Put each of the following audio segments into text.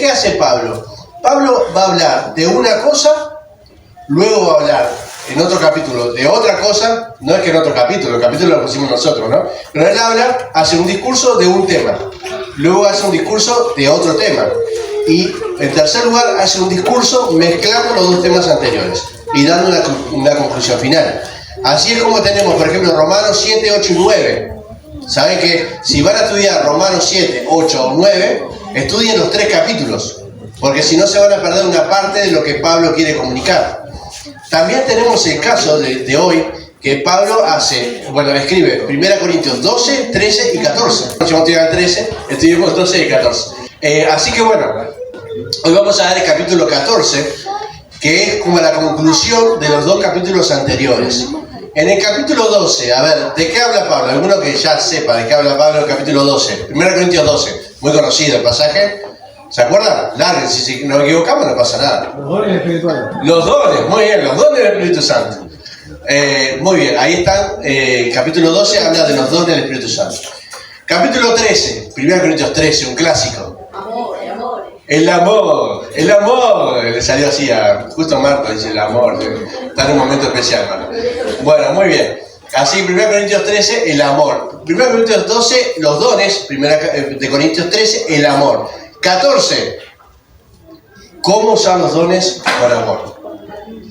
qué hace Pablo? Pablo va a hablar de una cosa, luego va a hablar en otro capítulo de otra cosa. No es que en otro capítulo, el capítulo lo pusimos nosotros, ¿no? Pero él habla, hace un discurso de un tema, luego hace un discurso de otro tema, y en tercer lugar hace un discurso mezclando los dos temas anteriores y dando una conclusión final. Así es como tenemos, por ejemplo, Romanos 7, 8 y 9. Saben que si van a estudiar Romanos 7, 8 o 9, estudien los 3 capítulos, porque si no se van a perder una parte de lo que Pablo quiere comunicar. También tenemos el caso de hoy, que Pablo escribe 1 Corintios 12, 13 y 14. Si vamos a estudiar el 13, estudiamos 12 y 14. Así que bueno, hoy vamos a ver el capítulo 14, que es como la conclusión de los 2 capítulos anteriores. En el capítulo 12, a ver, ¿de qué habla Pablo? Alguno que ya sepa de qué habla Pablo en el capítulo 12. 1 Corintios 12, muy conocido el pasaje. ¿Se acuerdan? Larguen, si nos equivocamos no pasa nada. Los dones espirituales. Los dones, muy bien, los dones del Espíritu Santo. Muy bien, ahí están, capítulo 12 habla de los dones del Espíritu Santo. Capítulo 13, 1 Corintios 13, un clásico. Amor. El amor, le salió así justo Marta dice el amor, está en un momento especial, Marta. Bueno, muy bien. Así, 1 Corintios 13, el amor. 1 Corintios 12, los dones. 1 de Corintios 13, el amor. 14, ¿cómo usar los dones con amor?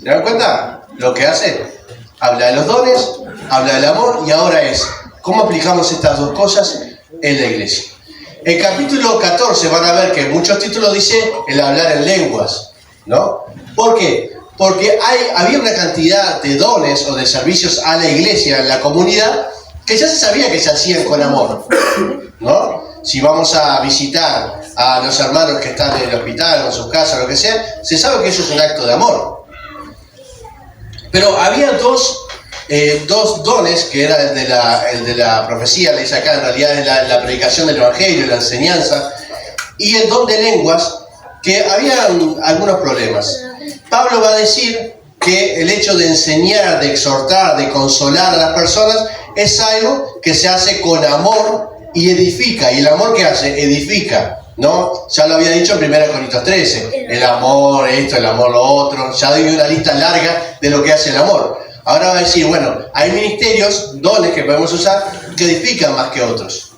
¿Se dan cuenta? Lo que hace, habla de los dones, habla del amor, y ahora es, ¿cómo aplicamos estas dos cosas en la iglesia? El capítulo 14 van a ver que muchos títulos dice el hablar en lenguas, ¿no? ¿Por qué? Porque había una cantidad de dones o de servicios a la iglesia, en la comunidad, que ya se sabía que se hacían con amor, ¿no? Si vamos a visitar a los hermanos que están en el hospital o en sus casas, lo que sea, se sabe que eso es un acto de amor. Pero había dos dones, que era el de la profecía, le dice acá, en realidad es la predicación del evangelio, la enseñanza, y el don de lenguas, que había algunos problemas. Pablo va a decir que el hecho de enseñar, de exhortar, de consolar a las personas es algo que se hace con amor y edifica. ¿Y el amor qué hace? Edifica, ¿no? Ya lo había dicho en 1 Corintios 13, el amor esto, el amor lo otro, ya doy una lista larga de lo que hace el amor. Ahora va a decir, bueno, hay ministerios, dones que podemos usar que edifican más que otros.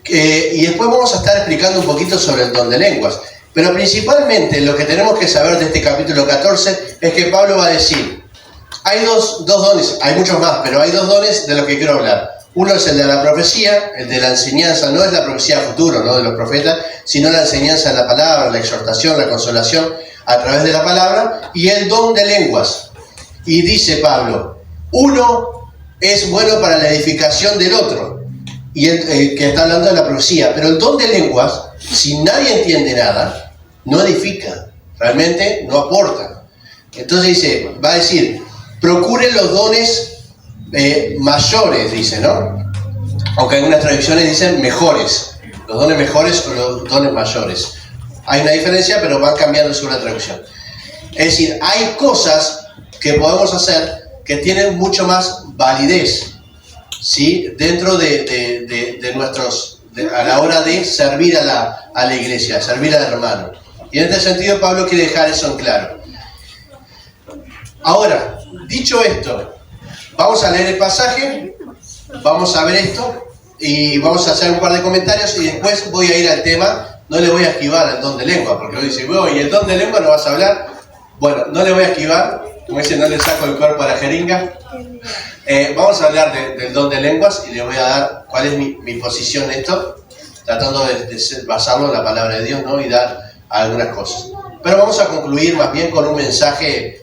Y después vamos a estar explicando un poquito sobre el don de lenguas. Pero principalmente lo que tenemos que saber de este capítulo 14 es que Pablo va a decir, hay dos dones, hay muchos más, pero hay 2 dones de los que quiero hablar. Uno es el de la profecía, el de la enseñanza, no es la profecía futuro, ¿no?, de los profetas, sino la enseñanza de la palabra, la exhortación, la consolación a través de la palabra, y el don de lenguas. Y dice Pablo, uno es bueno para la edificación del otro, y que está hablando de la profecía, pero el don de lenguas, si nadie entiende nada, no edifica, realmente no aporta. Entonces dice, va a decir, procuren los dones mayores, dice, ¿no? Aunque algunas traducciones dicen mejores, los dones mejores o los dones mayores. Hay una diferencia, pero van cambiando según la traducción. Es decir, hay cosas que podemos hacer que tienen mucho más validez, ¿sí?, dentro de nuestros, a la hora de servir a la iglesia, servir al hermano. Y en este sentido Pablo quiere dejar eso en claro. Ahora, dicho esto, vamos a leer el pasaje, vamos a ver esto y vamos a hacer un par de comentarios y después voy a ir al tema. No le voy a esquivar al don de lengua, porque hoy dice, ¿y el don de lengua no vas a hablar? Bueno, no le voy a esquivar, como dice, no le saco el cuerpo a la jeringa. Vamos a hablar del don de lenguas y le voy a dar cuál es mi posición en esto, tratando de basarlo en la palabra de Dios, ¿no?, y dar algunas cosas. Pero vamos a concluir más bien con un mensaje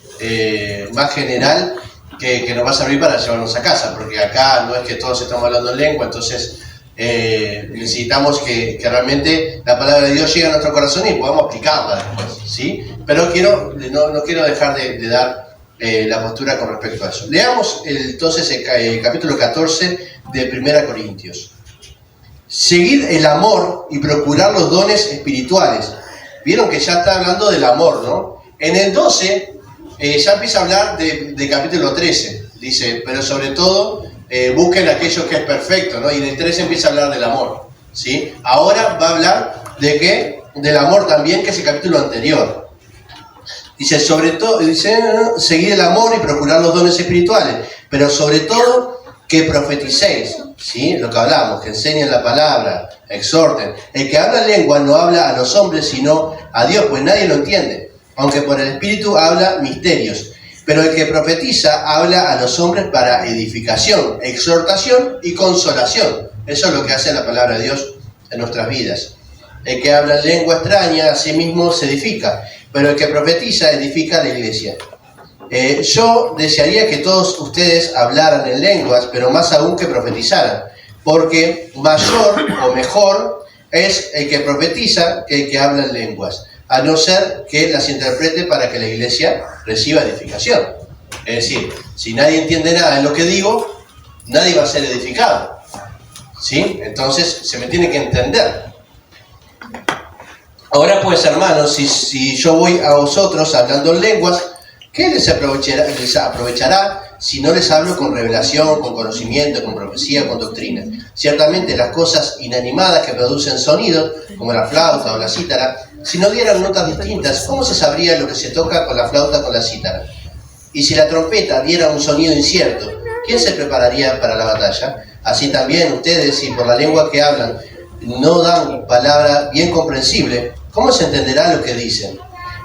más general que nos va a servir para llevarnos a casa, porque acá no es que todos estamos hablando en lengua, entonces necesitamos que realmente la palabra de Dios llegue a nuestro corazón y podamos aplicarla después, ¿sí? Pero no quiero dejar de dar la postura con respecto a eso. Leamos entonces el capítulo 14 de 1 Corintios. Seguid el amor y procurar los dones espirituales. Vieron que ya está hablando del amor, ¿no? En el 12 ya empieza a hablar de capítulo 13. Dice, pero sobre todo busquen aquello que es perfecto, ¿no? Y en el 13 empieza a hablar del amor, ¿sí? Ahora va a hablar de que del amor también, que es el capítulo anterior. Dice, sobre todo, dice, seguir el amor y procurar los dones espirituales, pero sobre todo que profeticéis, ¿sí? Lo que hablamos, que enseñen la palabra, exhorten. El que habla en lengua no habla a los hombres, sino a Dios, pues nadie lo entiende, aunque por el Espíritu habla misterios. Pero el que profetiza habla a los hombres para edificación, exhortación y consolación. Eso es lo que hace la palabra de Dios en nuestras vidas. El que habla en lengua extraña a sí mismo se edifica, pero el que profetiza edifica a la iglesia. Yo desearía que todos ustedes hablaran en lenguas, pero más aún que profetizaran, porque mayor o mejor es el que profetiza que el que habla en lenguas, a no ser que las interprete para que la iglesia reciba edificación. Es decir, si nadie entiende nada de lo que digo, nadie va a ser edificado, ¿sí? Entonces se me tiene que entender. Ahora pues, hermanos, si yo voy a vosotros hablando en lenguas, ¿qué les aprovechará si no les hablo con revelación, con conocimiento, con profecía, con doctrina? Ciertamente las cosas inanimadas que producen sonido, como la flauta o la cítara, si no dieran notas distintas, ¿cómo se sabría lo que se toca con la flauta o con la cítara? Y si la trompeta diera un sonido incierto, ¿quién se prepararía para la batalla? Así también ustedes, si por la lengua que hablan no dan palabra bien comprensible, ¿cómo se entenderá lo que dicen?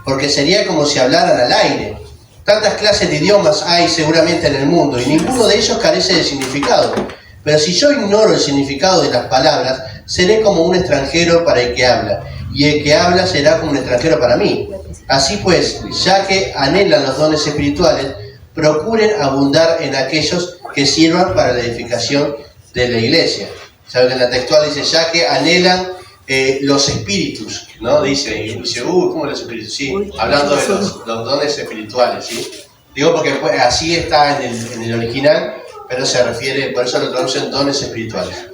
Porque sería como si hablaran al aire. Tantas clases de idiomas hay seguramente en el mundo y ninguno de ellos carece de significado. Pero si yo ignoro el significado de las palabras, seré como un extranjero para el que habla, y el que habla será como un extranjero para mí. Así pues, ya que anhelan los dones espirituales, procuren abundar en aquellos que sirvan para la edificación de la iglesia. Saben que en la textual dice, ya que anhelan los espíritus, ¿no? Dice, ¿cómo los espíritus? Sí, hablando de los dones espirituales, ¿sí? Digo porque pues, así está en el original, pero se refiere, por eso lo traducen dones espirituales.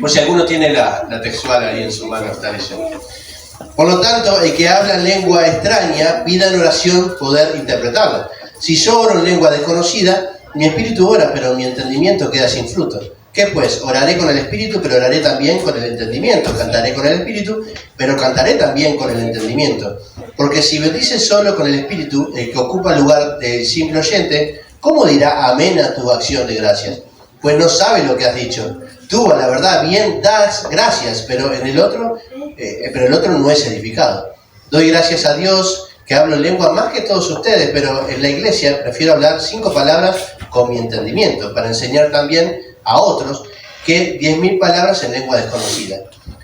Por si alguno tiene la textual ahí en su mano, está leyendo. Por lo tanto, el que habla en lengua extraña, pida en oración poder interpretarla. Si yo oro en lengua desconocida, mi espíritu ora, pero mi entendimiento queda sin fruto. ¿Qué pues? Oraré con el espíritu, pero oraré también con el entendimiento. Cantaré con el espíritu, pero cantaré también con el entendimiento. Porque si bendices solo con el espíritu, el que ocupa el lugar del simple oyente, ¿cómo dirá amén a tu acción de gracias? Pues no sabe lo que has dicho. Tú, a la verdad, bien das gracias, pero el otro no es edificado. Doy gracias a Dios que hablo en lengua más que todos ustedes, pero en la iglesia prefiero hablar 5 palabras con mi entendimiento, para enseñar también a otros que 10.000 palabras en lengua desconocida.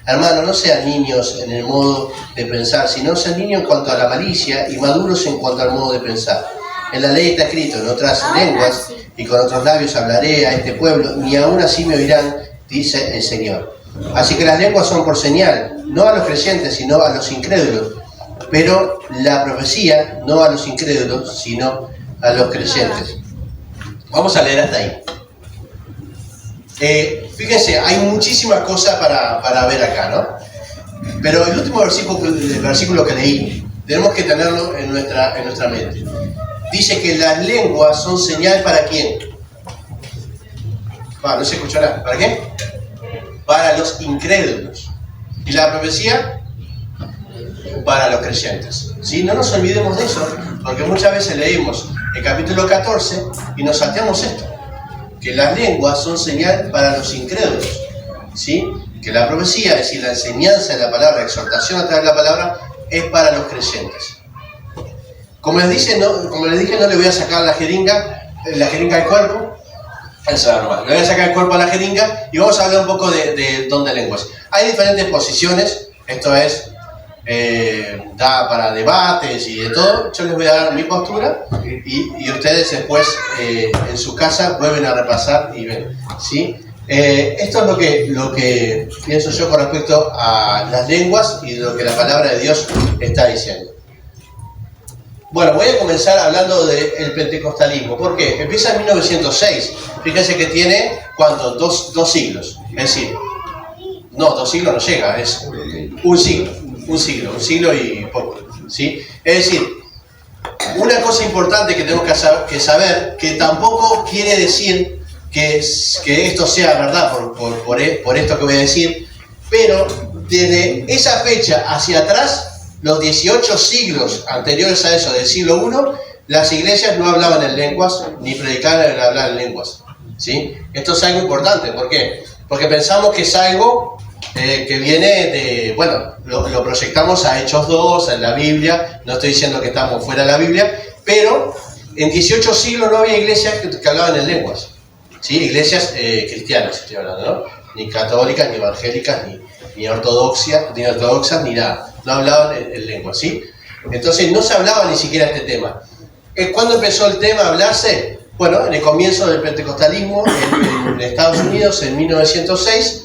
Hermano, no sean niños en el modo de pensar, sino sean niños en cuanto a la malicia y maduros en cuanto al modo de pensar. En la ley está escrito, en otras lenguas y con otros labios hablaré a este pueblo, ni aún así me oirán, dice el Señor. Así que las lenguas son por señal, no a los creyentes, sino a los incrédulos. Pero la profecía, no a los incrédulos, sino a los creyentes. Vamos a leer hasta ahí. Fíjense, hay muchísimas cosas para ver acá, ¿no? Pero el último versículo que leí, tenemos que tenerlo en nuestra mente. Dice que las lenguas son señal ¿para quién? No se escuchó nada. ¿Para qué? Para los incrédulos. ¿Y la profecía? Para los creyentes. ¿Sí? No nos olvidemos de eso, porque muchas veces leímos el capítulo 14 y nos salteamos esto. Que las lenguas son señal para los incrédulos, ¿sí? Que la profecía, es decir, la enseñanza de la palabra, la exhortación a través de la palabra, es para los creyentes. Como les dije, no le voy a sacar la jeringa del cuerpo, eso es normal. Le voy a sacar el cuerpo a la jeringa y vamos a hablar un poco de don de lenguas. Hay diferentes posiciones, esto es, da para debates y de todo. Yo les voy a dar mi postura y ustedes después en su casa vuelven a repasar y ven, ¿sí? Esto es lo que pienso yo con respecto a las lenguas y lo que la palabra de Dios está diciendo. Bueno, voy a comenzar hablando del pentecostalismo. ¿Por qué? Empieza en 1906. Fíjense que tiene, ¿cuánto? Dos siglos. Es decir, no, 2 siglos no llega, es un siglo y poco, ¿sí? Es decir, una cosa importante que tenemos que saber, que tampoco quiere decir que esto sea verdad por esto que voy a decir, pero desde esa fecha hacia atrás, los 18 siglos anteriores a eso, del siglo I, las iglesias no hablaban en lenguas, ni predicaban en hablar en lenguas. ¿Sí? Esto es algo importante. ¿Por qué? Porque pensamos que es algo que viene de, bueno, lo proyectamos a Hechos 2, en la Biblia. No estoy diciendo que estamos fuera de la Biblia, pero en 18 siglos no había iglesias que hablaban en lenguas. ¿Sí? Iglesias cristianas, estoy hablando, ¿no? Ni católicas, ni evangélicas, ni ortodoxas, ni nada. No hablaban en lenguas, ¿sí? Entonces no se hablaba ni siquiera este tema. ¿Cuándo empezó el tema a hablarse? Bueno, en el comienzo del pentecostalismo en Estados Unidos en 1906,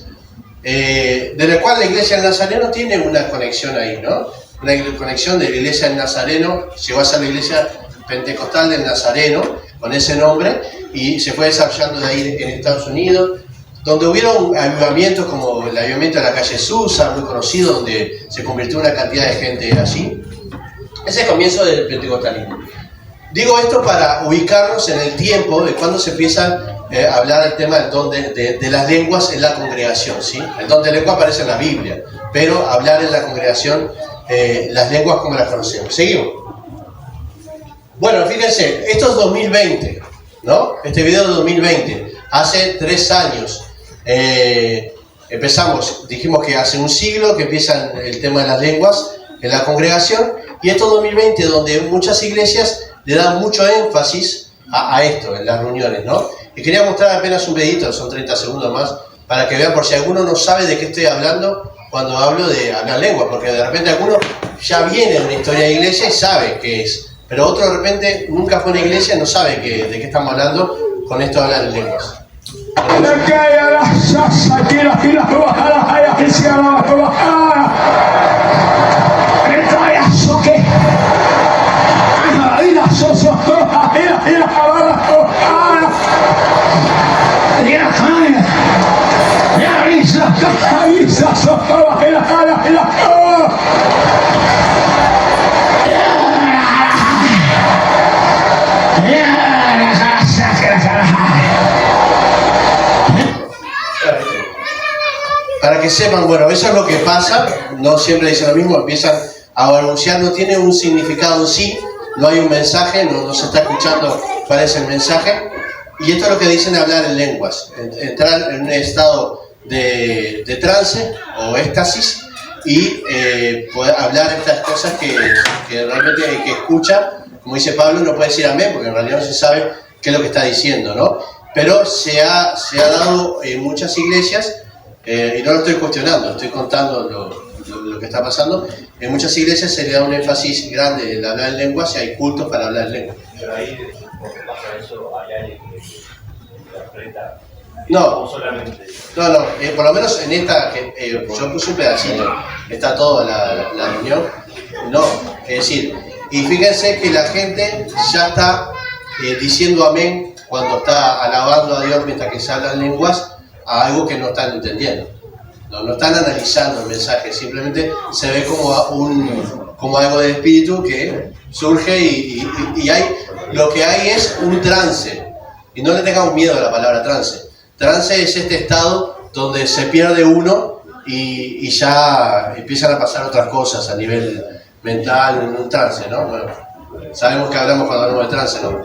de la cual la iglesia del Nazareno tiene una conexión ahí, ¿no? Una conexión de la iglesia del Nazareno, llegó a ser la iglesia pentecostal del Nazareno, con ese nombre, y se fue desarrollando de ahí en Estados Unidos, donde hubieron avivamientos como el avivamiento de la calle Susa, muy conocido, donde se convirtió una cantidad de gente allí. Ese es el comienzo del pentecostalismo. Digo esto para ubicarnos en el tiempo de cuando se empieza a hablar el tema del don de las lenguas en la congregación, ¿sí? El don de lengua aparece en la Biblia, pero hablar en la congregación las lenguas como las conocemos. ¿Seguimos? Bueno, fíjense, esto es 2020, ¿no? Este video es 2020, hace 3 años. Empezamos, dijimos que hace un siglo que empieza el tema de las lenguas en la congregación, y esto es 2020, donde muchas iglesias le dan mucho énfasis a esto en las reuniones, ¿no? Y quería mostrar apenas un videito, son 30 segundos más, para que vean por si alguno no sabe de qué estoy hablando cuando hablo de hablar lengua, porque de repente alguno ya viene de una historia de iglesia y sabe qué es, pero otro de repente nunca fue a una iglesia y no sabe de qué estamos hablando con esto de hablar en lenguas. Para que sepan, bueno, eso es lo que pasa, no siempre dicen lo mismo, empiezan a anunciar, no tiene un significado en sí, no hay un mensaje, no se está escuchando cuál es el mensaje, y esto es lo que dicen de hablar en lenguas, entrar en un estado de trance o éxtasis y poder hablar estas cosas que realmente el que escucha, como dice Pablo, no puede decir amén, porque en realidad no se sabe qué es lo que está diciendo, ¿no? Pero se ha dado en muchas iglesias, y no lo estoy cuestionando, estoy contando lo que está pasando. En muchas iglesias se le da un énfasis grande en hablar en lenguas y hay cultos para hablar en lenguas. Pero ahí, porque pasa eso, hay alguien que interpreta. No, solamente. No, por lo menos en esta, yo puse un pedacito, está toda la reunión. No, es decir, y fíjense que la gente ya está diciendo amén cuando está alabando a Dios mientras que se hablan lenguas, a algo que no están entendiendo. No están analizando el mensaje, simplemente se ve como algo del espíritu que surge y hay, lo que hay es un trance. Y no le tengamos miedo a la palabra trance. Trance es este estado donde se pierde uno y ya empiezan a pasar otras cosas a nivel mental, en un trance, ¿no? Bueno, sabemos que hablamos cuando hablamos de trance, ¿no?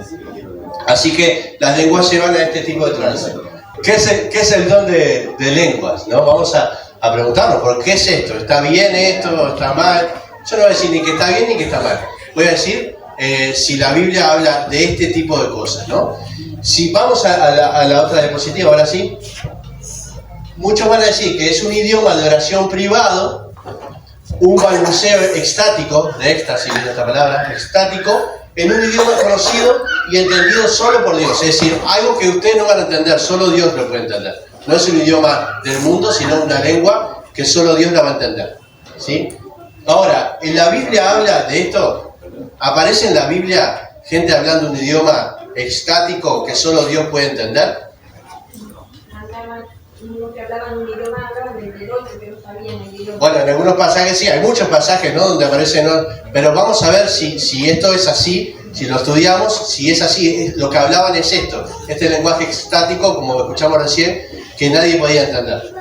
Así que las lenguas llevan a este tipo de trance. ¿Qué es el don de lenguas? ¿No? Vamos a preguntarnos, ¿por qué es esto? ¿Está bien esto? ¿Está mal? Yo no voy a decir ni que está bien ni que está mal. Voy a decir si la Biblia habla de este tipo de cosas, ¿no? Si vamos a la otra diapositiva, ahora sí. Muchos van a decir que es un idioma de oración privado, un balbuceo extático, de éxtasis, viene esta palabra, extático, en un idioma conocido y entendido solo por Dios. Es decir, algo que ustedes no van a entender, solo Dios lo puede entender. No es un idioma del mundo, sino una lengua que solo Dios la va a entender. ¿Sí? Ahora, ¿en la Biblia habla de esto? ¿Aparece en la Biblia gente hablando un idioma extático que solo Dios puede entender? Los que hablaban un idioma hablaban del otro que no sabían el idioma. Bueno, en algunos pasajes sí, hay muchos pasajes, ¿no?, donde aparece, ¿no? Pero vamos a ver si esto es así, si lo estudiamos, si es así. Lo que hablaban es esto, este lenguaje extático, como escuchamos recién, que nadie podía entender.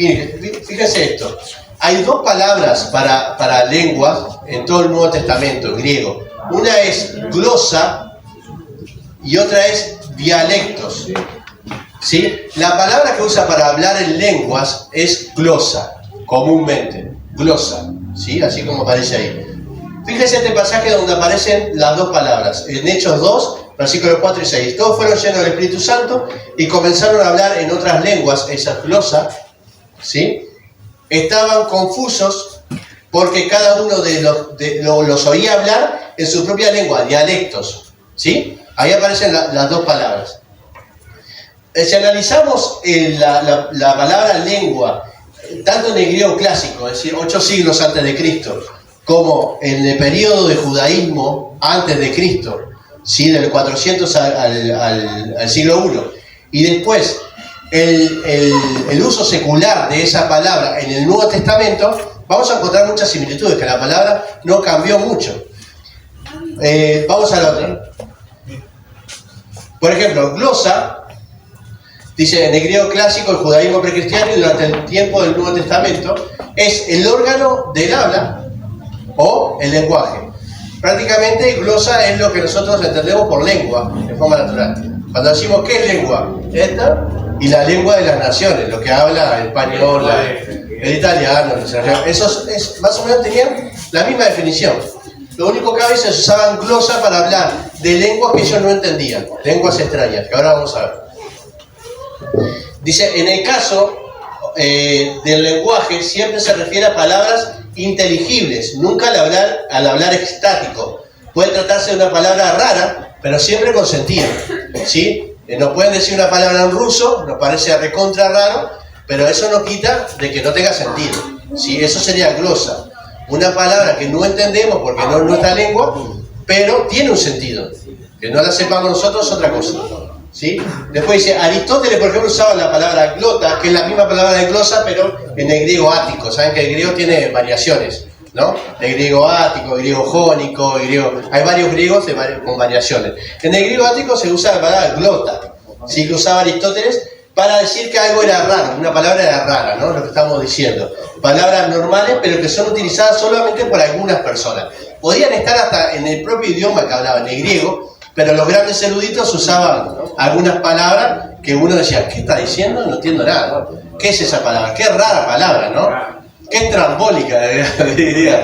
Miren, fíjense esto. Hay dos palabras para lenguas en todo el Nuevo Testamento griego. Una es glosa y otra es dialectos. ¿Sí? La palabra que usa para hablar en lenguas es glosa, comúnmente. Glosa, ¿sí? Así como aparece ahí. Fíjense este pasaje donde aparecen las dos palabras. En Hechos 2, versículos 4 y 6. Todos fueron llenos del Espíritu Santo y comenzaron a hablar en otras lenguas, esa glosa, ¿sí? Estaban confusos porque cada uno los oía hablar en su propia lengua, dialectos, ¿sí? Ahí aparecen las dos palabras. Si analizamos la palabra lengua, tanto en el griego clásico, es decir, 8 siglos antes de Cristo, como en el periodo de judaísmo antes de Cristo, ¿sí? Del 400 al siglo I, y después el uso secular de esa palabra en el Nuevo Testamento, vamos a encontrar muchas similitudes, que la palabra no cambió mucho. Vamos a la otra. Por ejemplo, glosa, dice en el griego clásico, el judaísmo precristiano y durante el tiempo del Nuevo Testamento, es el órgano del habla o el lenguaje. Prácticamente glosa es lo que nosotros entendemos por lengua, de forma natural. Cuando decimos ¿qué es lengua? Esta y la lengua de las naciones, lo que habla el español, el italiano, el extranjero. Esos más o menos tenían la misma definición. Lo único que a veces usaban glosa para hablar de lenguas que ellos no entendían, lenguas extrañas, que ahora vamos a ver. Dice, en el caso del lenguaje siempre se refiere a palabras inteligibles, nunca al hablar estático. Puede tratarse de una palabra rara, pero siempre con sentido, ¿sí? Nos pueden decir una palabra en ruso, nos parece recontra raro, pero eso no quita de que no tenga sentido, ¿sí? Eso sería glosa. Una palabra que no entendemos porque no es nuestra lengua, pero tiene un sentido. Que no la sepamos nosotros es otra cosa, ¿sí? Después dice, Aristóteles, por ejemplo, usaba la palabra glota, que es la misma palabra de glosa, pero en el griego ático. Saben que el griego tiene variaciones, ¿no? El griego ático, el griego jónico, hay varios griegos con variaciones. En el griego ático se usa la palabra glota, ¿sí? Que usaba Aristóteles para decir que algo era raro, una palabra era rara, ¿no? Lo que estamos diciendo. Palabras normales, pero que son utilizadas solamente por algunas personas. Podían estar hasta en el propio idioma que hablaban, el griego, pero los grandes eruditos usaban algunas palabras que uno decía, ¿qué está diciendo? No entiendo nada. ¿Qué es esa palabra? Qué rara palabra, ¿no? Qué trambólica, diría.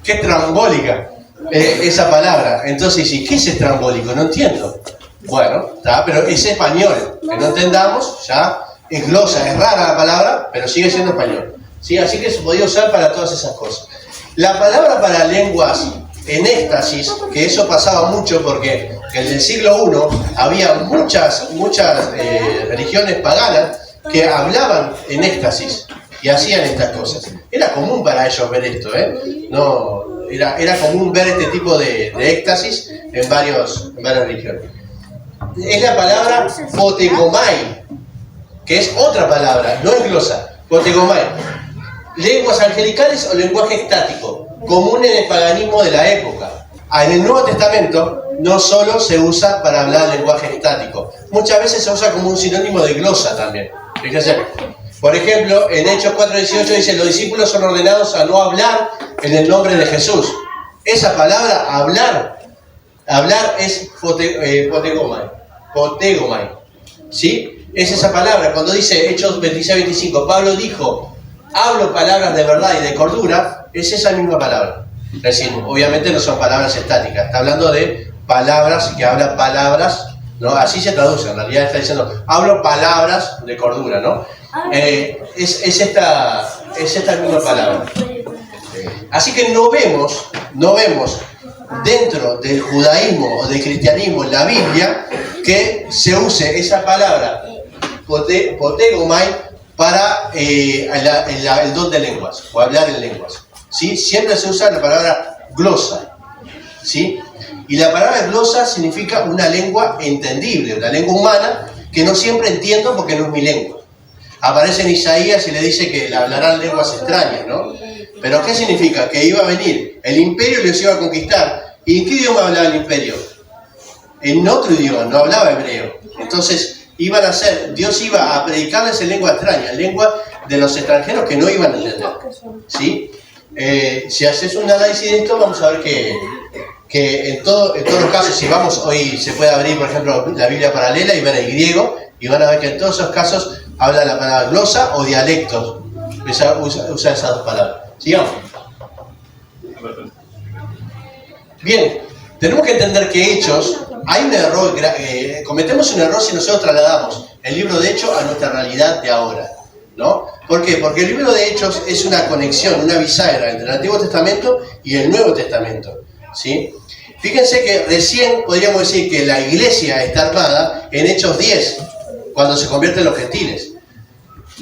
Qué trambólica esa palabra. Entonces, ¿qué es estrambólico? No entiendo. Bueno, está, pero es español. Que no entendamos, ya es glosa, es rara la palabra, pero sigue siendo español. ¿Sí? Así que se podía usar para todas esas cosas. La palabra para lenguas en éxtasis, que eso pasaba mucho porque en el siglo I había muchas religiones paganas que hablaban en éxtasis y hacían estas cosas. Era común para ellos ver esto, No, era común ver este tipo de éxtasis en varias religiones. Es la palabra potegomai, que es otra palabra, no es glosa, potegomai. Lenguas angelicales o lenguaje estático, común en el paganismo de la época. En el Nuevo Testamento no solo se usa para hablar lenguaje estático, muchas veces se usa como un sinónimo de glosa también. Fíjense, por ejemplo, en Hechos 4:18 dice, los discípulos son ordenados a no hablar en el nombre de Jesús. Esa palabra, hablar es potegomai, ¿sí? Es esa palabra, cuando dice Hechos 26:25, Pablo dijo, hablo palabras de verdad y de cordura, es esa misma palabra. Es decir, obviamente no son palabras estáticas, está hablando de palabras que hablan palabras, ¿no? Así se traduce, en realidad está diciendo, hablo palabras de cordura, ¿no? Es esta misma palabra. Así que no vemos dentro del judaísmo o del cristianismo en la Biblia que se use esa palabra potegomai para el don de lenguas o hablar en lenguas, ¿sí? Siempre se usa la palabra glosa, ¿sí? Y la palabra glosa significa una lengua entendible, una lengua humana que no siempre entiendo porque no es mi lengua. Aparece en Isaías y le dice que le hablarán lenguas extrañas, ¿no? Pero ¿qué significa? Que iba a venir el imperio y los iba a conquistar. ¿Y en qué idioma hablaba el imperio? En otro idioma, no hablaba hebreo. Entonces Dios iba a predicarles en lengua extraña, lengua de los extranjeros que no iban a entender. ¿Sí? Si haces un análisis de esto, vamos a ver que en todos los casos, si vamos hoy, se puede abrir, por ejemplo, la Biblia paralela y ver el griego, y van a ver que en todos esos casos habla la palabra glosa o dialectos. Usa esas dos palabras. Sigamos. Bien, tenemos que entender que Hechos, hay un error, cometemos un error si nosotros trasladamos el libro de Hechos a nuestra realidad de ahora, ¿no? ¿Por qué? Porque el libro de Hechos es una conexión, una bisagra entre el Antiguo Testamento y el Nuevo Testamento, ¿sí? Fíjense que recién podríamos decir que la iglesia está armada en Hechos 10, cuando se convierten los gentiles.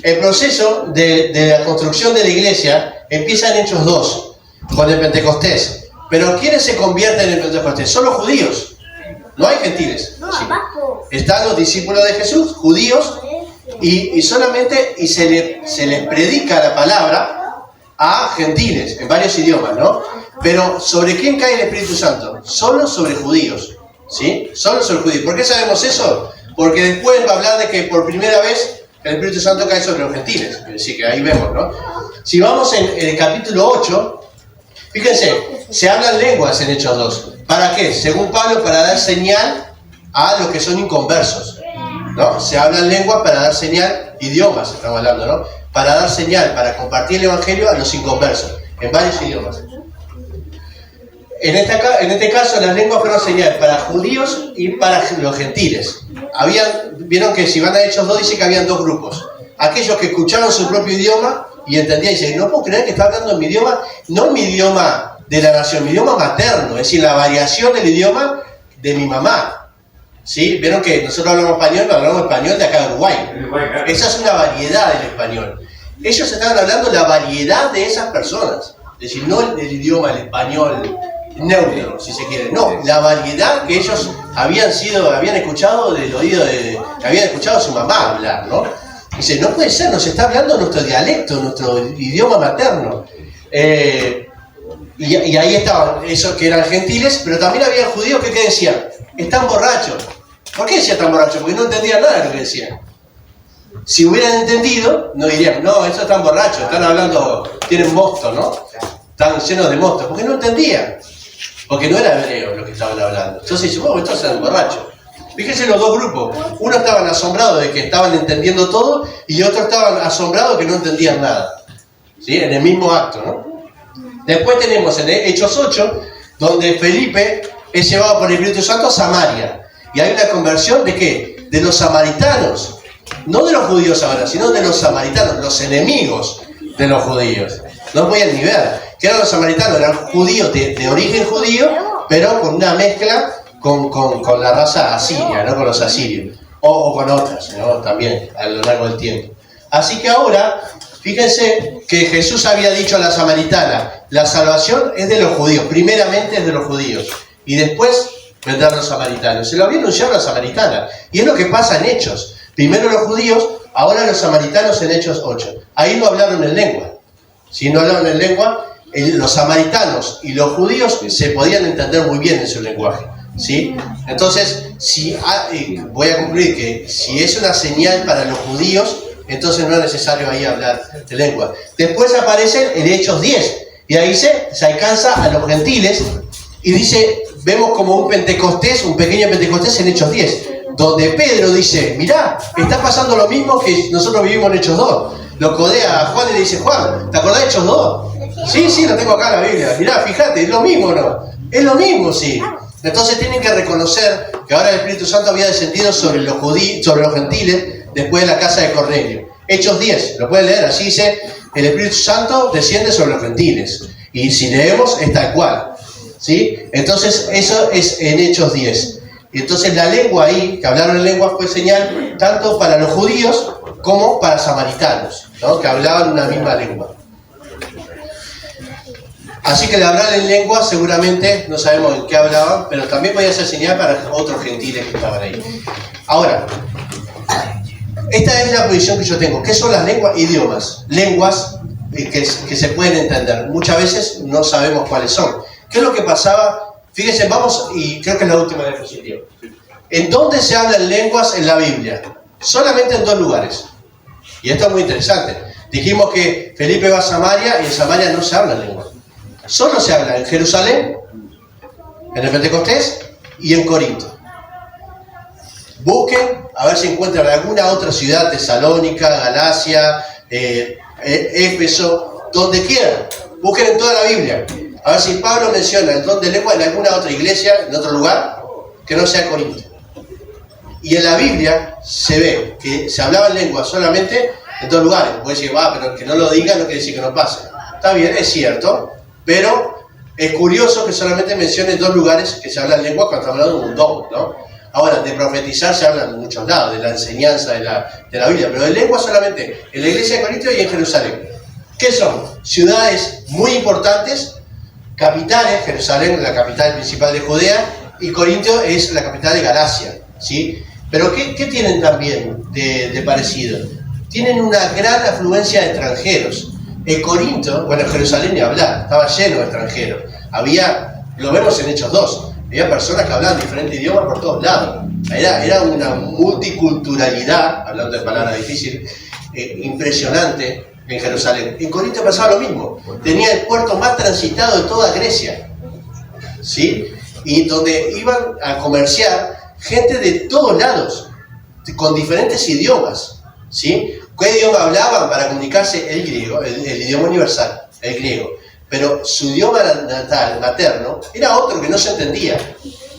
El proceso de la construcción de la iglesia empieza en Hechos 2, con el Pentecostés. Pero ¿quiénes se convierten en el Pentecostés? Son los judíos, no hay gentiles. Sí. Están los discípulos de Jesús, judíos, y solamente se les predica la palabra a gentiles, en varios idiomas, ¿no? Pero ¿sobre quién cae el Espíritu Santo? Solo sobre judíos, ¿sí? Solo sobre judíos. ¿Por qué sabemos eso? Porque después va a hablar de que por primera vez el Espíritu Santo cae sobre los gentiles. Es decir, que ahí vemos, ¿no? Si vamos en el capítulo 8, fíjense, se hablan lenguas en Hechos 2. ¿Para qué? Según Pablo, para dar señal a los que son inconversos, ¿no? Se hablan lenguas para dar señal, idiomas estamos hablando, ¿no? Para dar señal, para compartir el Evangelio a los inconversos, en varios idiomas. En este caso, las lenguas fueron señal para judíos y para los gentiles. Vieron que si van a Hechos 2 dice que habían dos grupos. Aquellos que escucharon su propio idioma y entendían y dicen, no puedo creer que está hablando en mi idioma, no en mi idioma de la nación, mi idioma materno, es decir, la variación del idioma de mi mamá. ¿Sí? Vieron que nosotros hablamos español, pero hablamos español de acá de Uruguay. Esa es una variedad del español. Ellos estaban hablando la variedad de esas personas. Es decir, no el idioma, el español neutro, si se quiere. No, la variedad que ellos habían escuchado del oído que habían escuchado a su mamá hablar, ¿no? Dice, no puede ser, nos está hablando nuestro dialecto, nuestro idioma materno. Y ahí estaban esos que eran gentiles, pero también había judíos que decían, están borrachos. ¿Por qué decían están borrachos? Porque no entendían nada de lo que decían. Si hubieran entendido, no dirían, no, estos están borrachos, están hablando, tienen mosto, ¿no? Están llenos de mosto, porque no entendían. Porque no era hebreo lo que estaban hablando. Entonces dicen, oh, estos eran borrachos. Fíjense los dos grupos. Uno estaban asombrados de que estaban entendiendo todo y otros estaban asombrados de que no entendían nada. ¿Sí? En el mismo acto, ¿no? Después tenemos en Hechos 8, donde Felipe es llevado por el Espíritu Santo a Samaria. Y hay una conversión ¿de qué? De los samaritanos. No de los judíos ahora, sino de los samaritanos, los enemigos de los judíos. No podían ni ver. ¿Qué eran los samaritanos? Eran judíos de origen judío, pero con una mezcla con la raza asiria, ¿no? Con los asirios. O con otras, ¿no? También a lo largo del tiempo. Así que ahora, fíjense que Jesús había dicho a la samaritana, la salvación es de los judíos, primeramente es de los judíos. Y después vendrán los samaritanos. Se lo había anunciado a la samaritana. Y es lo que pasa en Hechos. Primero los judíos, ahora los samaritanos en Hechos 8. Ahí no hablaron en lengua. Si no hablaron en lengua, los samaritanos y los judíos se podían entender muy bien en su lenguaje. ¿Sí? Entonces, voy a concluir que si es una señal para los judíos, entonces no es necesario ahí hablar de lengua. Después aparece en Hechos 10. Y ahí se alcanza a los gentiles. Y dice, vemos como un Pentecostés, un pequeño Pentecostés en Hechos 10, donde Pedro dice, mirá, está pasando lo mismo que nosotros vivimos en Hechos 2. Lo codea a Juan y le dice, Juan, ¿te acordás de Hechos 2? Sí, lo tengo acá en la Biblia. Mirá, fíjate, es lo mismo, ¿no? Es lo mismo, sí. Entonces tienen que reconocer que ahora el Espíritu Santo había descendido sobre los gentiles después de la casa de Cornelio. Hechos 10, lo pueden leer, así dice, el Espíritu Santo desciende sobre los gentiles. Y si leemos, es tal cual. ¿Sí? Entonces eso es en Hechos 10. Y entonces la lengua ahí, que hablaron en lengua, fue señal tanto para los judíos como para samaritanos, ¿no? Que hablaban una misma lengua. Así que el hablar en lengua seguramente no sabemos en qué hablaban, pero también podía ser señal para otros gentiles que estaban ahí. Ahora, esta es la posición que yo tengo. ¿Qué son las lenguas? Idiomas. Lenguas que se pueden entender. Muchas veces no sabemos cuáles son. ¿Qué es lo que pasaba? Fíjense, vamos, y creo que es la última diapositiva. ¿En dónde se hablan lenguas en la Biblia? Solamente en dos lugares. Y esto es muy interesante. Dijimos que Felipe va a Samaria y en Samaria no se habla lengua. Solo se habla en Jerusalén, en el Pentecostés y en Corinto. Busquen a ver si encuentran alguna otra ciudad, Tesalónica, Galacia, Éfeso, donde quieran. Busquen en toda la Biblia. A ver si Pablo menciona el don de lengua en alguna otra iglesia, en otro lugar, que no sea Corinto. Y en la Biblia se ve que se hablaba en lengua solamente en dos lugares. Puede decir, pero que no lo diga no quiere decir que no pase. Está bien, es cierto, pero es curioso que solamente mencione dos lugares que se habla en lengua cuando estamos hablando de un don, ¿no? Ahora, de profetizar se habla en muchos lados, de la enseñanza de la Biblia, pero de lengua solamente en la iglesia de Corinto y en Jerusalén. ¿Qué son? Ciudades muy importantes, capitales. Jerusalén, la capital principal de Judea, y Corinto es la capital de Galacia, ¿sí? Pero ¿qué tienen también de parecido? Tienen una gran afluencia de extranjeros. En Corinto, bueno, en Jerusalén ni hablar, estaba lleno de extranjeros. Lo vemos en Hechos 2, había personas que hablaban diferentes idiomas por todos lados. Era una multiculturalidad, hablando de palabras difíciles, impresionante en Jerusalén. En Corinto pasaba lo mismo, tenía el puerto más transitado de toda Grecia, ¿sí? Y donde iban a comerciar gente de todos lados, con diferentes idiomas, ¿sí? ¿Qué idioma hablaban para comunicarse? El griego, el idioma universal, el griego. Pero su idioma natal, materno, era otro que no se entendía.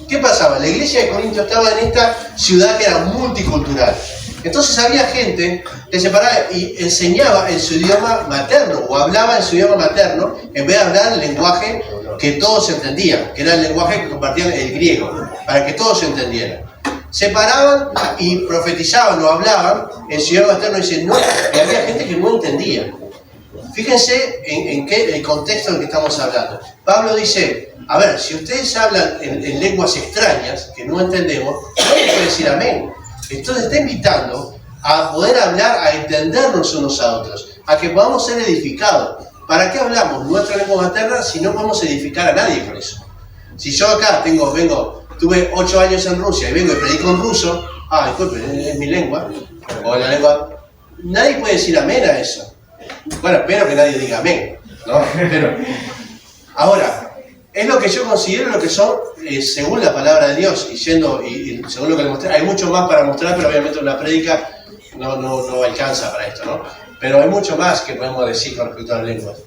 ¿Qué pasaba? La iglesia de Corinto estaba en esta ciudad que era multicultural. Entonces había gente que se paraba y enseñaba en su idioma materno, o hablaba en su idioma materno, en vez de hablar el lenguaje que todos entendían, que era el lenguaje que compartían el griego, para que todos se entendieran. Se paraban y profetizaban o hablaban en su idioma materno y dicen, no, y había gente que no entendía. Fíjense en el contexto en el que estamos hablando. Pablo dice, a ver, si ustedes hablan en lenguas extrañas que no entendemos, no les puede decir amén. Entonces está invitando a poder hablar, a entendernos unos a otros, a que podamos ser edificados. ¿Para qué hablamos nuestra lengua materna si no podemos edificar a nadie con eso? Si yo acá tuve 8 años en Rusia y vengo y predico en ruso, disculpe, es mi lengua, o la lengua, nadie puede decir amén a eso. Bueno, espero que nadie diga amén, ¿no? Pero, ahora, es lo que yo considero lo que son, según la palabra de Dios, y según lo que le mostré, hay mucho más para mostrar, pero obviamente una prédica no alcanza para esto, ¿no? Pero hay mucho más que podemos decir con respecto a las lenguas.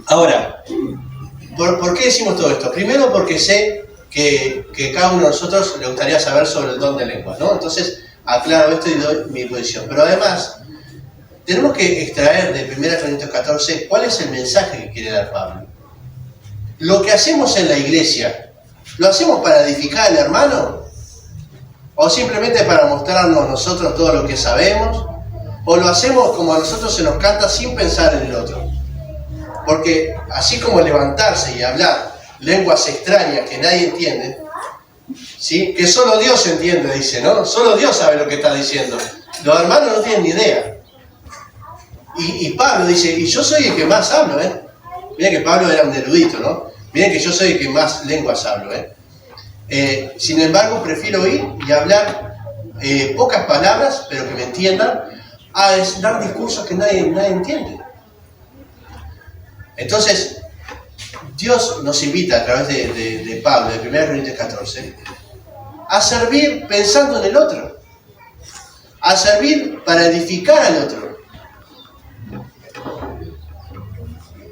Ahora, ¿por qué decimos todo esto? Primero porque sé que cada uno de nosotros le gustaría saber sobre el don de lenguas, ¿no? Entonces, aclaro esto y doy mi posición. Pero además, tenemos que extraer de 1 Corintios 14 cuál es el mensaje que quiere dar Pablo. Lo que hacemos en la iglesia, ¿lo hacemos para edificar al hermano? ¿O simplemente para mostrarnos nosotros todo lo que sabemos? ¿O lo hacemos como a nosotros se nos canta sin pensar en el otro? Porque así como levantarse y hablar lenguas extrañas que nadie entiende, ¿sí? Que solo Dios entiende, dice, ¿no? Solo Dios sabe lo que está diciendo. Los hermanos no tienen ni idea. Y Pablo dice, y yo soy el que más hablo, ¿eh? Miren que Pablo era un erudito, ¿no? Miren que yo soy el que más lenguas hablo, sin embargo, prefiero ir y hablar pocas palabras, pero que me entiendan, a dar discursos que nadie entiende. Entonces, Dios nos invita a través de Pablo, de 1 Corintios 14, a servir pensando en el otro, a servir para edificar al otro,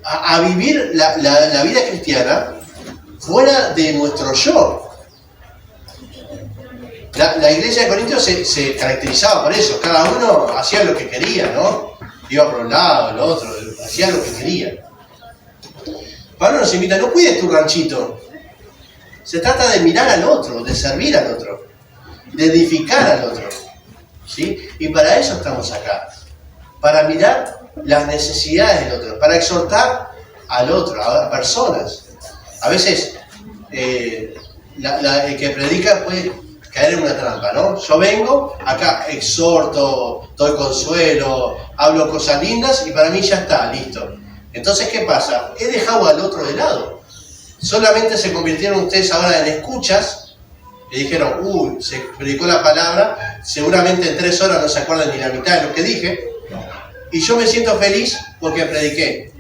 a vivir la vida cristiana fuera de nuestro yo. La iglesia de Corintios se caracterizaba por eso, cada uno hacía lo que quería, ¿no? Iba por un lado, el otro, hacía lo que quería. Pablo nos invita, no cuides tu ranchito. Se trata de mirar al otro, de servir al otro, de edificar al otro, ¿sí? Y para eso estamos acá, para mirar las necesidades del otro, para exhortar al otro, a personas. A veces el que predica puede caer en una trampa, ¿no? Yo vengo, acá exhorto, doy consuelo, hablo cosas lindas y para mí ya está, listo. Entonces, ¿qué pasa? He dejado al otro de lado. Solamente se convirtieron ustedes ahora en escuchas y dijeron, se predicó la palabra, seguramente en 3 horas no se acuerdan ni la mitad de lo que dije. y yo me siento feliz porque prediqué.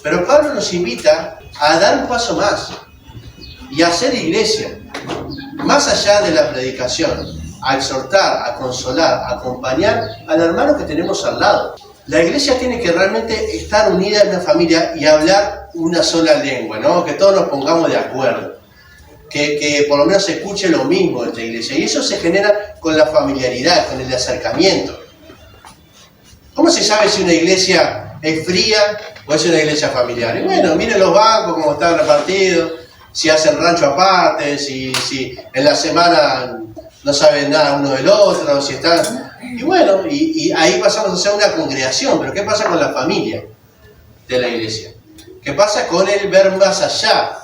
Pero Pablo nos invita a dar un paso más y a hacer iglesia, más allá de la predicación, a exhortar, a consolar, a acompañar al hermano que tenemos al lado. La iglesia tiene que realmente estar unida en una familia y hablar una sola lengua, ¿no? Que todos nos pongamos de acuerdo. Que por lo menos se escuche lo mismo de esta iglesia. Y eso se genera con la familiaridad, con el acercamiento. ¿Cómo se sabe si una iglesia es fría o es una iglesia familiar? Y bueno, miren los bancos, cómo están repartidos, si hacen rancho aparte, si en la semana no saben nada uno del otro, si están... Y bueno, y ahí pasamos a ser una congregación. Pero ¿qué pasa con la familia de la iglesia? ¿Qué pasa con el ver más allá?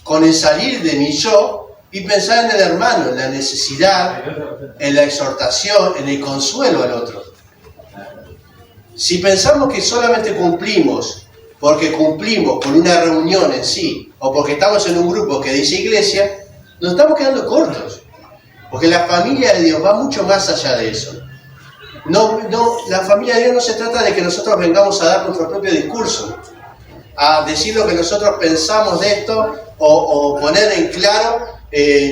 Con el salir de mi yo y pensar en el hermano, en la necesidad, en la exhortación, en el consuelo al otro. Si pensamos que solamente cumplimos porque cumplimos con una reunión en sí, o porque estamos en un grupo que dice iglesia, nos estamos quedando cortos. Porque la familia de Dios va mucho más allá de eso. La familia de Dios no se trata de que nosotros vengamos a dar nuestro propio discurso, a decir lo que nosotros pensamos de esto, o poner en claro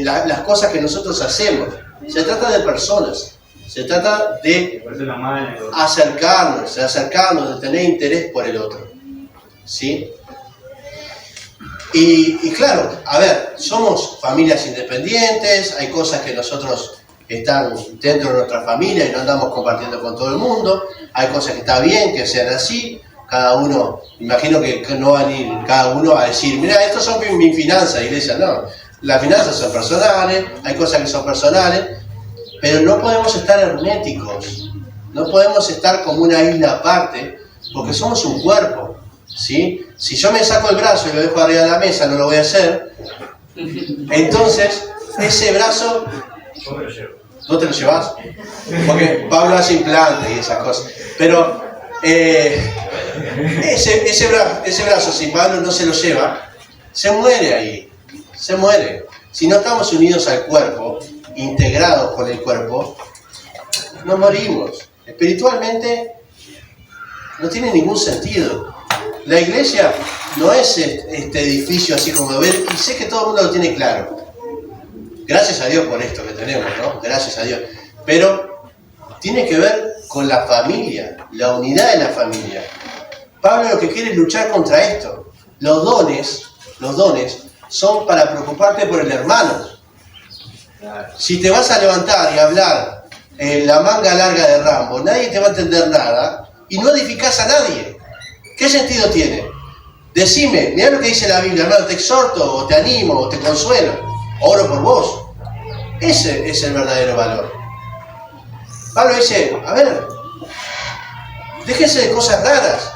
las cosas que nosotros hacemos. Se trata de personas, se trata de acercarnos, de tener interés por el otro, ¿sí? Y claro, a ver, somos familias independientes, hay cosas que nosotros están dentro de nuestra familia y no andamos compartiendo con todo el mundo, hay cosas que está bien que sean así. Cada uno, imagino que no van a ir cada uno a decir, mira, estos son mis finanzas, iglesia. No, las finanzas son personales, hay cosas que son personales, pero no podemos estar herméticos, no podemos estar como una isla aparte, porque somos un cuerpo, ¿sí? Si yo me saco el brazo y lo dejo arriba de la mesa, no lo voy a hacer, entonces ese brazo, ¿no te lo llevas? Porque Pablo hace implantes y esas cosas, pero... ese brazo, si Pablo no se lo lleva, se muere ahí, se muere. Si no estamos unidos al cuerpo, integrados con el cuerpo, nos morimos. Espiritualmente no tiene ningún sentido. La iglesia no es este edificio así como ver, y sé que todo el mundo lo tiene claro. Gracias a Dios por esto que tenemos, ¿no? Gracias a Dios. Pero tiene que ver con la familia, la unidad de la familia. Pablo lo que quiere es luchar contra esto. Los dones son para preocuparte por el hermano. Si te vas a levantar y hablar en la manga larga de Rambo, nadie te va a entender nada y no edificás a nadie. ¿Qué sentido tiene? Decime, mirá lo que dice la Biblia, hermano, te exhorto, o te animo, o te consuelo, oro por vos. Ese es el verdadero valor. Pablo dice, a ver, déjense de cosas raras.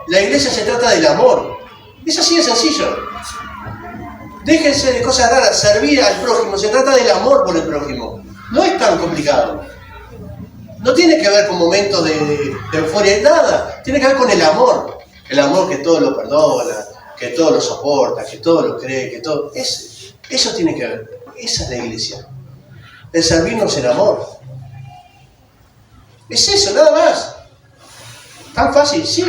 La iglesia se trata del amor. Es así de sencillo. Déjense de cosas raras, servir al prójimo. Se trata del amor por el prójimo. No es tan complicado. No tiene que ver con momentos de euforia, nada. Tiene que ver con el amor. El amor que todo lo perdona, que todo lo soporta, que todo lo cree, que todo... Eso tiene que ver. Esa es la iglesia. El servirnos en amor. Es eso, nada más. Tan fácil, sí.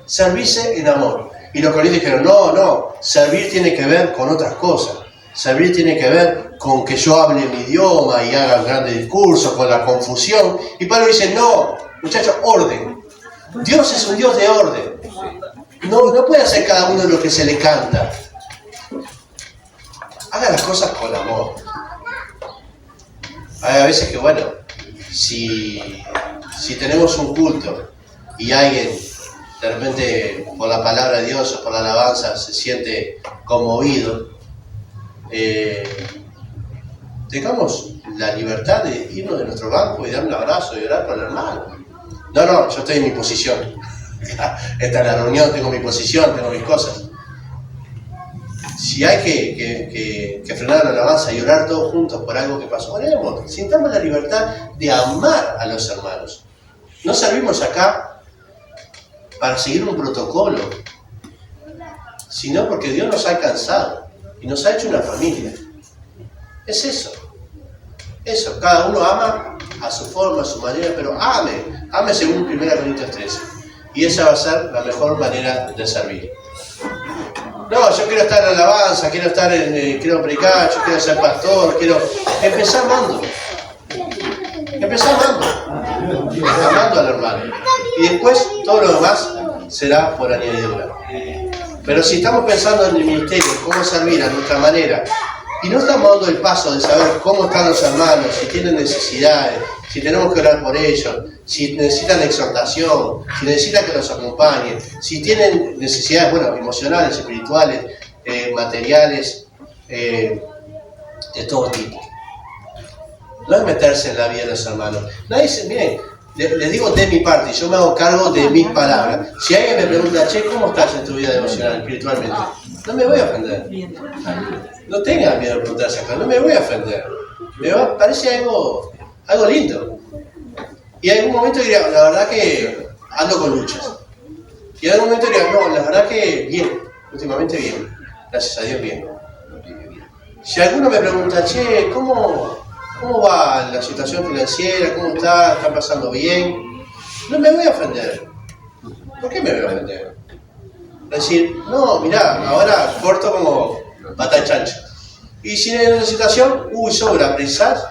Servirse en amor. Y los corintios dijeron, no, servir tiene que ver con otras cosas. Servir tiene que ver con que yo hable mi idioma y haga un gran discurso, con la confusión. Y Pablo dice, no, muchachos, orden. Dios es un Dios de orden. No puede hacer cada uno lo que se le canta. Haga las cosas con amor. Hay a veces que, bueno, si tenemos un culto y alguien de repente por la palabra de Dios o por la alabanza se siente conmovido, tengamos la libertad de irnos de nuestro banco y dar un abrazo y orar por el hermano. No, yo estoy en mi posición. Esta es la reunión, tengo mi posición, tengo mis cosas. Si hay que frenar la alabanza y orar todos juntos por algo que pasó, oremos. Sintamos la libertad de amar a los hermanos. No servimos acá para seguir un protocolo, sino porque Dios nos ha alcanzado y nos ha hecho una familia. Es eso. Cada uno ama a su forma, a su manera, pero ame según 1 Corintios 13. Y esa va a ser la mejor manera de servir. No, yo quiero estar en alabanza, quiero predicar, yo quiero ser pastor, empezar amando. Empezar amando al hermano. Y después todo lo demás será por añadidura. Pero si estamos pensando en el ministerio, cómo servir a nuestra manera, y no estamos dando el paso de saber cómo están los hermanos, si tienen necesidades, si tenemos que orar por ellos, si necesitan exhortación, si necesitan que los acompañen, si tienen necesidades, emocionales, espirituales, materiales, de todo tipo. No es meterse en la vida de los hermanos. Nadie dice, miren, les digo de mi parte, yo me hago cargo de mis palabras. Si alguien me pregunta, che, ¿cómo estás en tu vida devocional, espiritualmente? No me voy a ofender. No tengan miedo de preguntarse acá, no me voy a ofender. Parece algo lindo. Y en algún momento diría, la verdad que ando con luchas. Y en algún momento diría, no, la verdad que bien, últimamente bien. Gracias a Dios, bien. Si alguno me pregunta, che, ¿cómo va la situación financiera? ¿Cómo está? ¿Está pasando bien? No me voy a ofender. ¿Por qué me voy a ofender? Decir, no, mirá, ahora corto como pata de chancho. Y si hay una situación, sobra, ¿precisás?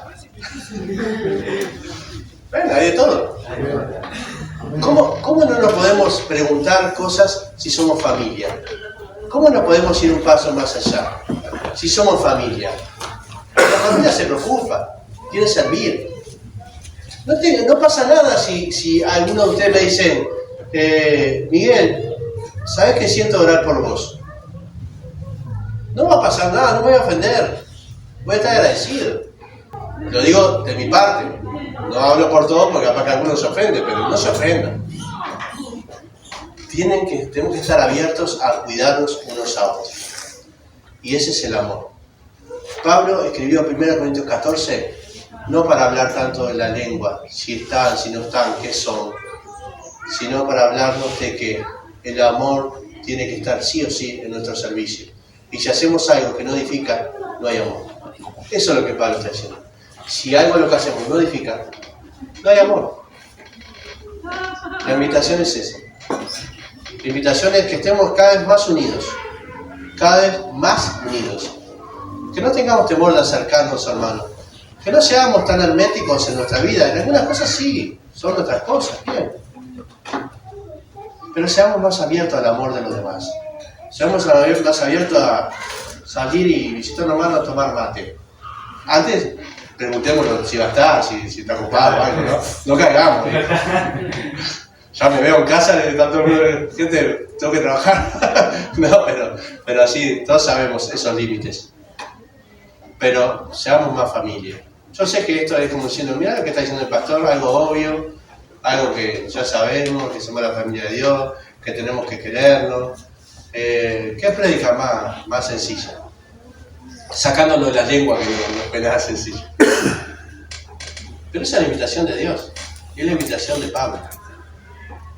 Bueno, hay de todo. ¿Cómo no nos podemos preguntar cosas si somos familia? ¿Cómo no podemos ir un paso más allá si somos familia? La familia se preocupa, quiere servir. No pasa nada si alguno de ustedes me dice, Miguel, ¿sabes que siento orar por vos? No va a pasar nada, no me voy a ofender. Voy a estar agradecido. Lo digo de mi parte. No hablo por todos porque capaz que algunos se ofenden, pero no se ofendan. Tenemos que estar abiertos a cuidarnos unos a otros. Y ese es el amor. Pablo escribió 1 Corintios 14, no para hablar tanto de la lengua, si están, si no están, qué son, sino para hablarnos de que el amor tiene que estar sí o sí en nuestro servicio. Y si hacemos algo que no edifica, no hay amor. Eso es lo que Pablo está diciendo. Si algo de lo que hacemos no edifica, no hay amor. La invitación es esa. La invitación es que estemos cada vez más unidos. Cada vez más unidos. Que no tengamos temor de acercarnos, hermanos. Que no seamos tan herméticos en nuestra vida. En algunas cosas sí, son nuestras cosas, bien. Pero seamos más abiertos al amor de los demás. Seamos más abiertos a salir y visitar a un hermano a tomar mate. Antes, preguntémonos si va a estar, si está ocupado o algo, ¿no? No caigamos. Ya me veo en casa, gente, tengo que trabajar. No, pero así, todos sabemos esos límites. Pero seamos más familia. Yo sé que esto es como diciendo, mirá lo que está diciendo el pastor, algo obvio, algo que ya sabemos, que somos la familia de Dios, que tenemos que querernos. ¿Qué predica más sencilla? Sacándolo de la lengua, que no es nada sencillo. Pero esa es la invitación de Dios, y es la invitación de Pablo.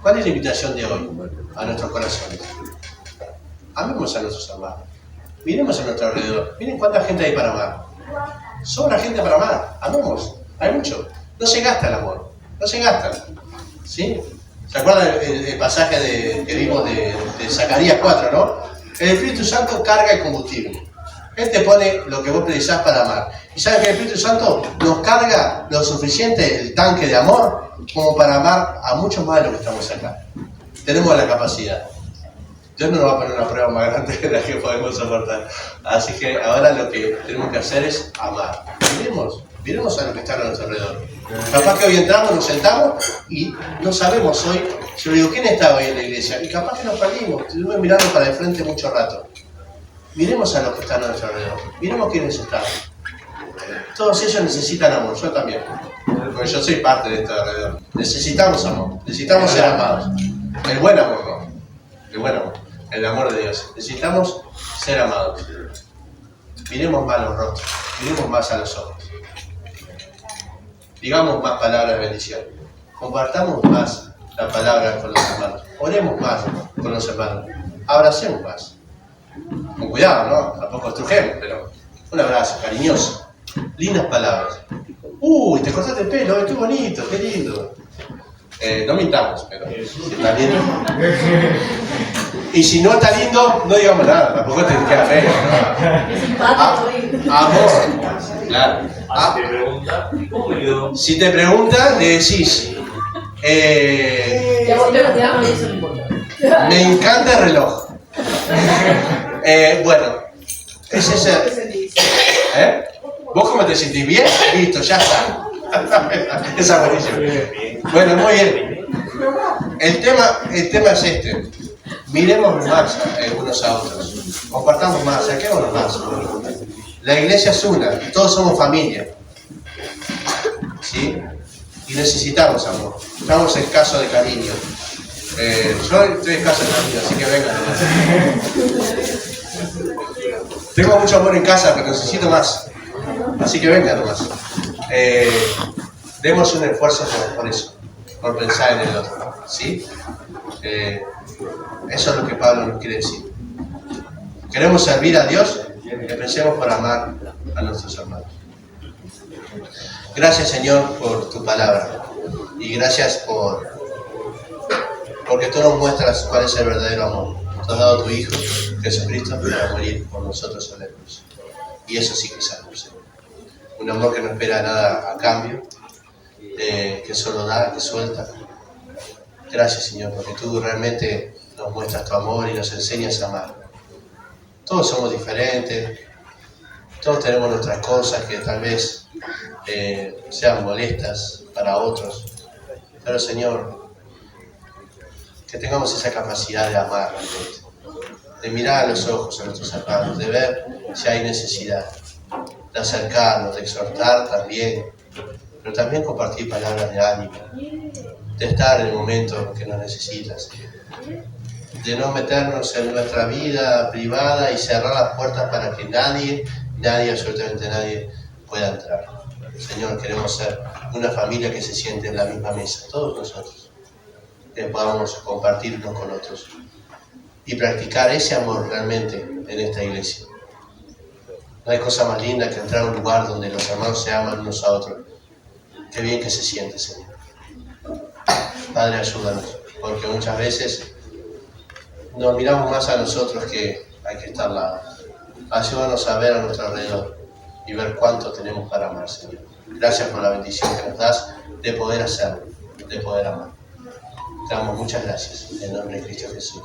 ¿Cuál es la invitación de hoy a nuestros corazones? Amemos a nuestros hermanos. Miremos a nuestro alrededor. Miren cuánta gente hay para amar. Sobra gente para amar. Amemos. Hay mucho. No se gasta el amor. No se gasta. ¿Sí? ¿Se acuerdan el pasaje que vimos de Zacarías 4, no? El Espíritu Santo carga el combustible. Él te pone lo que vos precisás para amar. Y sabes que el Espíritu Santo nos carga lo suficiente, el tanque de amor, como para amar a muchos más de los que estamos acá. Tenemos la capacidad. Dios no nos va a poner una prueba más grande de la que podemos soportar. Así que ahora lo que tenemos que hacer es amar. Miremos a lo que está a nuestro alrededor. Capaz que hoy entramos, nos sentamos y no sabemos hoy. Yo le digo, ¿quién está hoy en la iglesia? Y capaz que nos perdimos. Estuvimos mirando para el frente mucho rato. Miremos a los que están a nuestro alrededor. Miremos quiénes están. Todos ellos necesitan amor, yo también. Porque yo soy parte de esto de alrededor. Necesitamos amor, necesitamos ser amados. El buen amor, no. El buen amor, el amor de Dios. Necesitamos ser amados. Miremos más los rostros, miremos más a los ojos. Digamos más palabras de bendición. Compartamos más la palabra con los hermanos. Oremos más con los hermanos. Abracemos más. Con cuidado, ¿no? Tampoco estrujemos, pero un abrazo cariñoso. Lindas palabras. Uy, te cortaste el pelo, qué bonito, qué lindo. No mintamos, pero si está lindo. Y si no está lindo, no digamos nada, tampoco te queda feo. Amor, claro. Ah, te pregunta, ¿cómo me quedó? Si te preguntan, le decís, me encanta el reloj. Bueno, es ese. ¿Vos cómo te sentís? ¿Bien? Listo, ya está. Esa es buenísima. Bueno, muy bien. El tema es este. Miremos más unos a otros. Compartamos más, saquémonos más. La iglesia es una, todos somos familia. ¿Sí? Y necesitamos amor. Estamos escasos de cariño. Yo estoy escaso de cariño, así que vengan. Tengo mucho amor en casa, pero necesito más. Así que vengan nomás. Demos un esfuerzo por eso, por pensar en el otro. ¿Sí? Eso es lo que Pablo nos quiere decir. ¿Queremos servir a Dios? Empecemos por amar a nuestros hermanos. Gracias, Señor, por tu palabra. Y gracias porque tú nos muestras cuál es el verdadero amor. Tú has dado a tu Hijo, Jesucristo, para morir por nosotros en la cruz. Y eso sí que es amor, Señor. Un amor que no espera nada a cambio, que solo da, que suelta. Gracias, Señor, porque tú realmente nos muestras tu amor y nos enseñas a amar. Todos somos diferentes, todos tenemos nuestras cosas que tal vez sean molestas para otros. Pero, Señor, que tengamos esa capacidad de amar realmente, de mirar a los ojos a nuestros hermanos, de ver si hay necesidad, de acercarnos, de exhortar también, pero también compartir palabras de ánimo, de estar en el momento que nos necesitas, de no meternos en nuestra vida privada y cerrar las puertas para que nadie, absolutamente nadie, pueda entrar. Señor, queremos ser una familia que se siente en la misma mesa, todos nosotros, que podamos compartir unos con otros y practicar ese amor realmente en esta iglesia. No hay cosa más linda que entrar a un lugar donde los hermanos se aman unos a otros. Qué bien que se siente, Señor. Padre, ayúdanos, porque muchas veces nos miramos más a nosotros que hay que estar al lado. Ayúdanos a ver a nuestro alrededor y ver cuánto tenemos para amar, Señor. Gracias por la bendición que nos das de poder hacerlo, de poder amar. Te damos muchas gracias. En el nombre de Cristo Jesús.